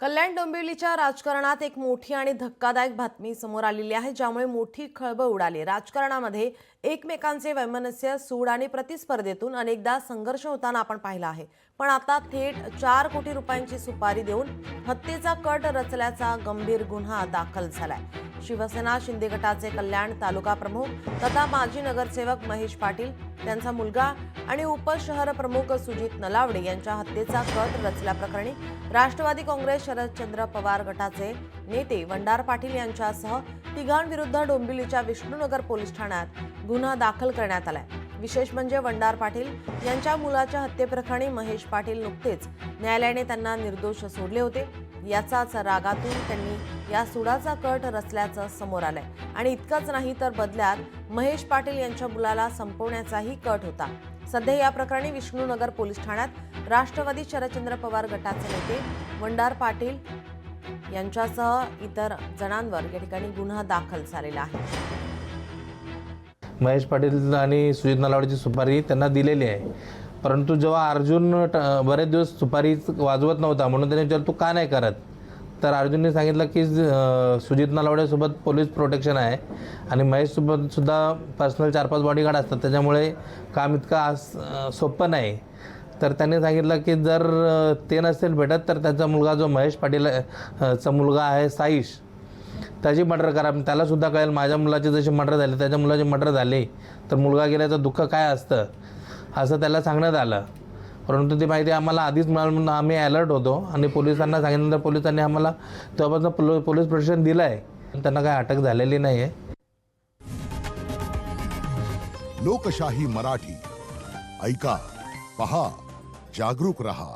कल्याण डोंबिवलीच्या राजकारणात एक मोठी आणि धक्कादायक बातमी समोर आलेली आहे, ज्यामुळे मोठी खळबळ उडाली। राजकारणामध्ये एकमेकांचे वैमनस्य, सूड आणि प्रतिस्पर्धेतून अनेकदा संघर्ष होताना आपण पाहिला आहे। पण आता थेट 4 कोटी रुपयांची सुपारी देऊन हत्येचा कट रचल्याचा गंभीर गुन्हा दाखल झालाय। शिवसेना शिंदे गटाचे कल्याण तालुका प्रमुख तथा माजी नगरसेवक महेश पाटील, त्यांचा मुलगा आणि उपशहर प्रमुख सुजित नलावडे यांच्या हत्येचा कट रचल्याप्रकरणी राष्ट्रवादी काँग्रेस शरदचंद्र पवार गटाचे नेते वंडार पाटील यांच्यासह तिघांविरुद्ध डोंबिवलीच्या विष्णुनगर पोलीस ठाण्यात गुन्हा दाखल करण्यात आलाय। विशेष म्हणजे वंडार पाटील यांच्या मुलाच्या हत्येप्रकरणी महेश पाटील नुकतेच न्यायालयाने त्यांना निर्दोष सोडले होते। याचाच रागातून त्यांनी या सुडाचा कट रचल्याचं समोर आलंय आणि इतकंच नाही तर बदल्यात महेश पाटील यांच्या मुलाला संपवण्याचाही कट होता। सध्या या प्रकरणी विष्णुनगर पोलीस ठाण्यात राष्ट्रवादी शरदचंद्र पवार गटाचे नेते वंडार पाटील यांच्यासह इतर जणांवर या ठिकाणी गुन्हा दाखल झालेला आहे। महेश पाटील आणि सुजित नलावडेची सुपारी त्यांना दिलेली आहे, परंतु जेव्हा अर्जुन बरेच दिवस सुपारी वाजवत नव्हता म्हणून त्याने विचारलं तू का नाही करत, तर अर्जुनने सांगितलं की सुजित नलावडेसोबत पोलीस प्रोटेक्शन आहे आणि महेशसोबत सुद्धा पर्सनल 4-5 बॉडीगार्ड असतात, त्याच्यामुळे काम इतकं सोपं नाही। तर त्याने सांगितलं की जर ते नसेल भेटत तर त्याचा मुलगा जो महेश पाटीलचा मुलगा आहे साईश, त्याची मर्डर करा। त्याला सुद्धा कळेल माझ्या मुलाची जशी मर्डर झाली त्याच्या मुलाची मर्डर झाली तर मुलगा गेल्याचं दुःख काय असतं, असं त्याला सांगण्यात आलं। परंतु ती माहिती आम्हाला आधीच मिळाली म्हणून आम्ही अलर्ट होतो आणि पोलिसांना सांगितल्यानंतर पोलिसांनी आम्हाला तेव्हापासून पोलीस प्रोटेक्शन दिलं आहे। त्यांना काही अटक झालेली नाही आहे। लोकशाही मराठी ऐका, पहा, जागरूक रहा।